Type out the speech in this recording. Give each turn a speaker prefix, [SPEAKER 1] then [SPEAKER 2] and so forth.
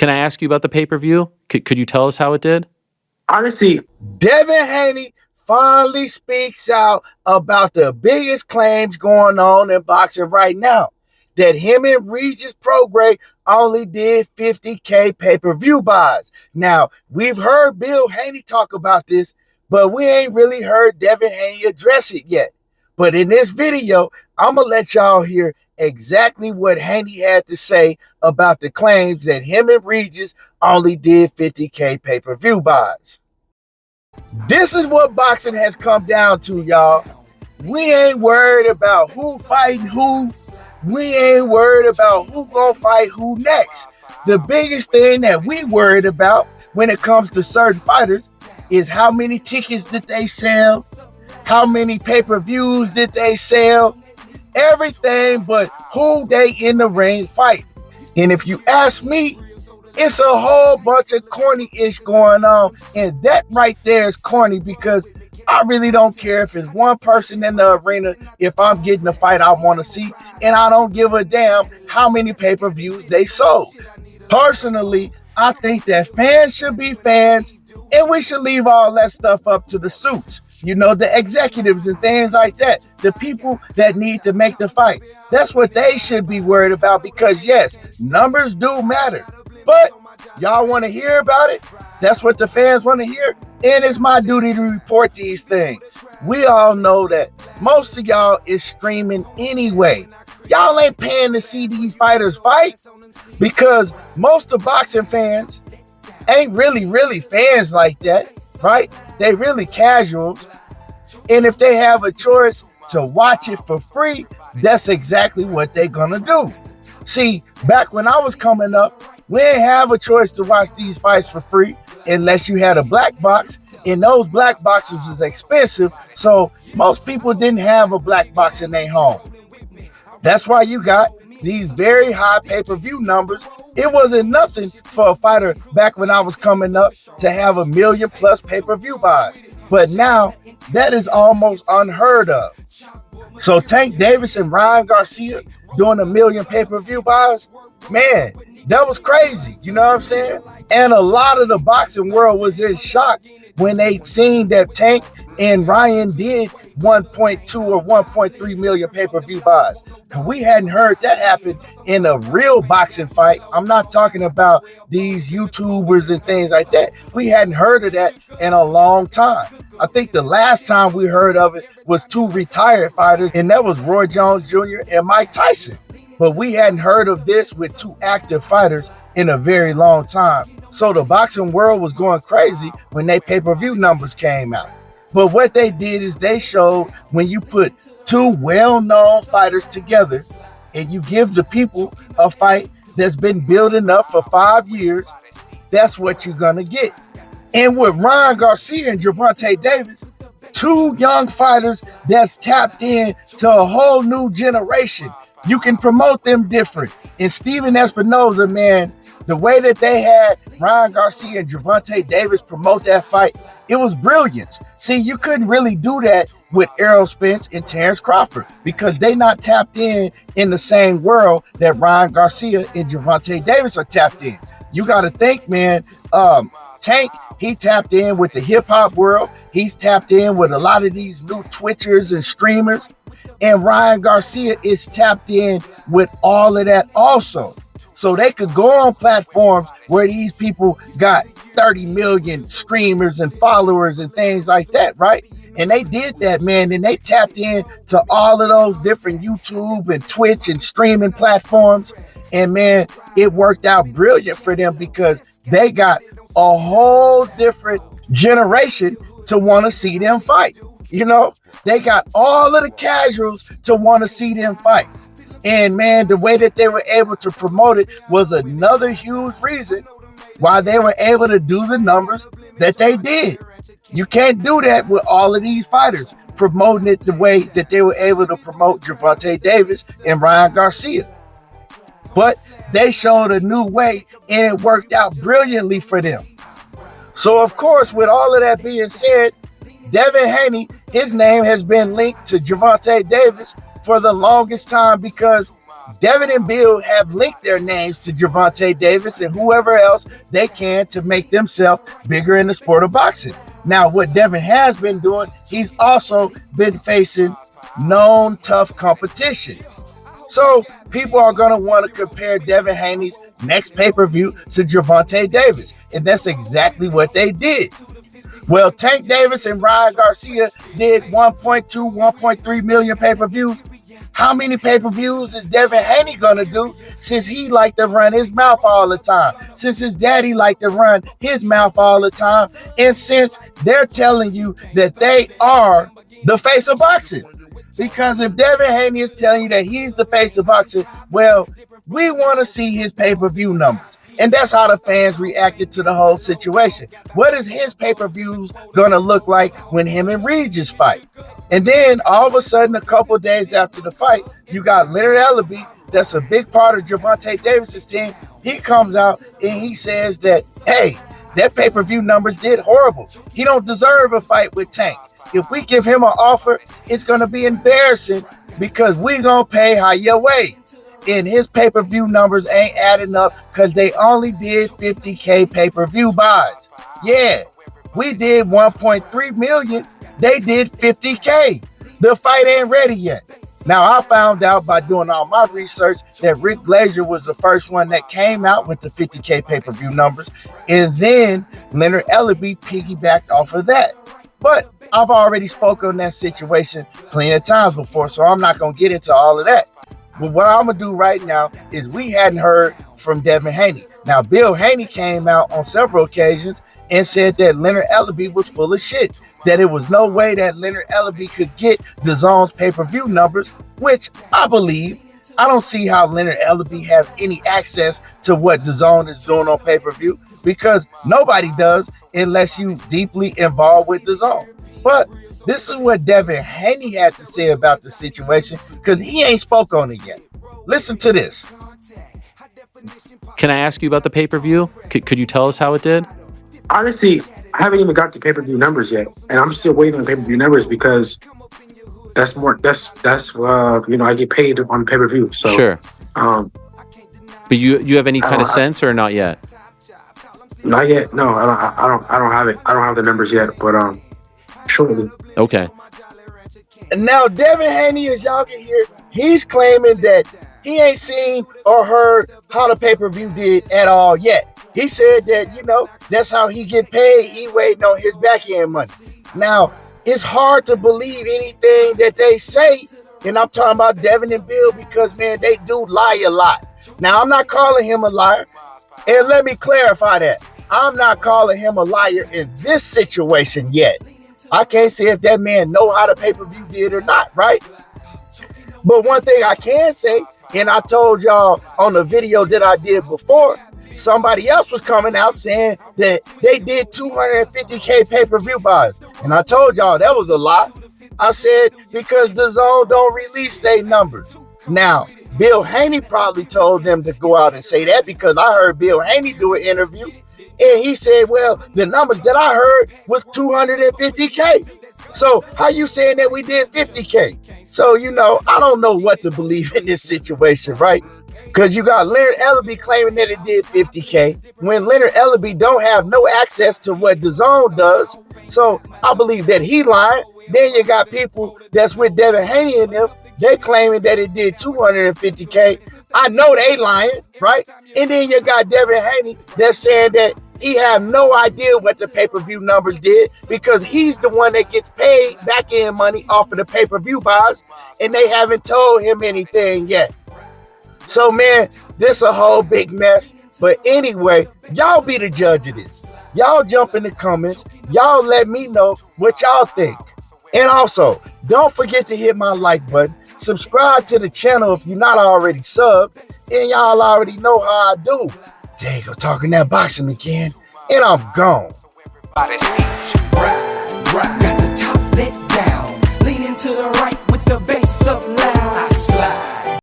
[SPEAKER 1] Can I ask you about the pay-per-view? Could you tell us how it did?
[SPEAKER 2] Honestly, Devin Haney finally speaks out about the biggest claims going on in boxing right now. That him and Regis Prograis only did 50K pay-per-view buys. Now, we've heard Bill Haney talk about this, but we ain't really heard Devin Haney address it yet. But in this video, I'm going to let y'all hear exactly what Haney had to say about the claims that him and Regis only did 50K pay-per-view buys. This is what boxing has come down to, y'all. We ain't worried about who fighting who. We ain't worried about who gonna fight who next. The biggest thing that we worried about when it comes to certain fighters is how many tickets did they sell, how many pay-per-views did they sell, everything but who they in the ring fight. And if you ask me, it's a whole bunch of corny-ish going on, and that right there is corny because I really don't care if it's one person in the arena, if I'm getting the fight I want to see, and I don't give a damn how many pay-per-views they sold. Personally, I think that fans should be fans, and we should leave all that stuff up to the suits. You know, the executives and things like that, the people that need to make the fight. That's what they should be worried about because, yes, numbers do matter. But y'all want to hear about it? That's what the fans want to hear. And it's my duty to report these things. We all know that most of y'all is streaming anyway. Y'all ain't paying to see these fighters fight because most of boxing fans ain't really fans like that, right? They really casuals. And if they have a choice to watch it for free, that's exactly what they're gonna do. See, back when I was coming up, we didn't have a choice to watch these fights for free unless you had a black box, and those black boxes was expensive, so most people didn't have a black box in their home. That's why you got these very high pay-per-view numbers. It wasn't nothing for a fighter back when I was coming up to have 1 million plus pay-per-view buys. But now, that is almost unheard of. So Tank Davis and Ryan Garcia doing 1 million pay-per-view buys, man, that was crazy, you know what I'm saying? And a lot of the boxing world was in shock when they seen that Tank and Ryan did 1.2 or 1.3 million pay-per-view buys. Because we hadn't heard that happen in a real boxing fight. I'm not talking about these YouTubers and things like that. We hadn't heard of that in a long time. I think the last time we heard of it was 2 retired fighters, and that was Roy Jones Jr. and Mike Tyson. But we hadn't heard of this with 2 active fighters in a very long time. So the boxing world was going crazy when they pay-per-view numbers came out. But what they did is they showed when you put 2 well-known fighters together and you give the people a fight that's been building up for 5 years, that's what you're going to get. And with Ryan Garcia and Gervonta Davis, 2 young fighters that's tapped in to a whole new generation. You can promote them different. And Steven Espinoza, man, the way that they had Ryan Garcia and Gervonta Davis promote that fight, it was brilliant. See, you couldn't really do that with Errol Spence and Terrence Crawford because they not tapped in the same world that Ryan Garcia and Gervonta Davis are tapped in. You got to think, man, Tank, he tapped in with the hip-hop world. He's tapped in with a lot of these new Twitchers and streamers. And Ryan Garcia is tapped in with all of that also. So they could go on platforms where these people got 30 million streamers and followers and things like that, right? And they did that, man, and they tapped in to all of those different YouTube and Twitch and streaming platforms. And man, it worked out brilliant for them because they got a whole different generation to want to see them fight. You know, they got all of the casuals to want to see them fight. And man, the way that they were able to promote it was another huge reason why they were able to do the numbers that they did. You can't do that with all of these fighters promoting it the way that they were able to promote Gervonta Davis and Ryan Garcia. But they showed a new way and it worked out brilliantly for them. So of course, with all of that being said, Devin Haney, his name has been linked to Gervonta Davis for the longest time because Devin and Bill have linked their names to Gervonta Davis and whoever else they can to make themselves bigger in the sport of boxing. Now, what Devin has been doing, he's also been facing known tough competition. So people are going to want to compare Devin Haney's next pay-per-view to Gervonta Davis, and that's exactly what they did. Well, Tank Davis and Ryan Garcia did 1.2, 1.3 million pay-per-views. How many pay-per-views is Devin Haney going to do since he liked to run his mouth all the time, since his daddy liked to run his mouth all the time, and since they're telling you that they are the face of boxing? Because if Devin Haney is telling you that he's the face of boxing, well, we want to see his pay-per-view numbers. And that's how the fans reacted to the whole situation. What is his pay-per-views going to look like when him and Regis fight? And then all of a sudden, a couple of days after the fight, you got Leonard Ellaby, that's a big part of Gervonta Davis's team. He comes out and he says that, hey, that pay-per-view numbers did horrible. He don't deserve a fight with Tank. If we give him an offer, it's going to be embarrassing because we're going to pay higher wage. And his pay-per-view numbers ain't adding up because they only did 50K pay-per-view buys. Yeah, we did 1.3 million. They did 50K. The fight ain't ready yet. Now, I found out by doing all my research that Rick Glazier was the first one that came out with the 50K pay-per-view numbers. And then Leonard Ellaby piggybacked off of that. But I've already spoken on that situation plenty of times before, so I'm not going to get into all of that. But what I'm going to do right now is we hadn't heard from Devin Haney. Now, Bill Haney came out on several occasions and said that Leonard Ellaby was full of shit, that it was no way that Leonard Ellaby could get DAZN's pay-per-view numbers, which I believe. I don't see how Leonard Ellaby has any access to what DAZN is doing on pay-per-view because nobody does unless you deeply involved with DAZN. But this is what Devin Haney had to say about the situation because he ain't spoke on it yet. Listen to this.
[SPEAKER 1] Can I ask you about the pay-per-view? Could you tell us how it did?
[SPEAKER 3] Honestly, I haven't even got the pay-per-view numbers yet, and I'm still waiting on pay-per-view numbers because that's I get paid on pay-per-view. So
[SPEAKER 1] Sure. But you have any kind of sense or not yet?
[SPEAKER 3] Not yet. No, I don't have it. I don't have the numbers yet, but shortly.
[SPEAKER 1] Okay.
[SPEAKER 2] And now Devin Haney, as y'all can hear, he's claiming that he ain't seen or heard how the pay-per-view did at all yet. He said that, that's how he get paid. He waiting on his back end money. Now, it's hard to believe anything that they say. And I'm talking about Devin and Bill because, man, they do lie a lot. Now, I'm not calling him a liar. And let me clarify that. I'm not calling him a liar in this situation yet. I can't say if that man know how the pay-per-view did or not, right? But one thing I can say, and I told y'all on the video that I did before, somebody else was coming out saying that they did 250K pay-per-view buys. And I told y'all that was a lie. I said because DAZN don't release their numbers. Now, Bill Haney probably told them to go out and say that because I heard Bill Haney do an interview. And he said, well, the numbers that I heard was 250K. So how you saying that we did 50K? So, I don't know what to believe in this situation, right? Because you got Leonard Ellaby claiming that it did 50K when Leonard Ellaby don't have no access to what DAZN does. So I believe that he lying. Then you got people that's with Devin Haney and them. They claiming that it did 250K. I know they lying, right? And then you got Devin Haney that's saying that he have no idea what the pay-per-view numbers did because he's the one that gets paid back-end money off of the pay-per-view buys, and they haven't told him anything yet. So, man, this a whole big mess. But anyway, y'all be the judge of this. Y'all jump in the comments. Y'all let me know what y'all think. And also, don't forget to hit my like button. Subscribe to the channel if you're not already subbed. And y'all already know how I do. There you go, talking that boxing again. And I'm gone.
[SPEAKER 4] Got the top let down. Leaning to the right with the bass up loud.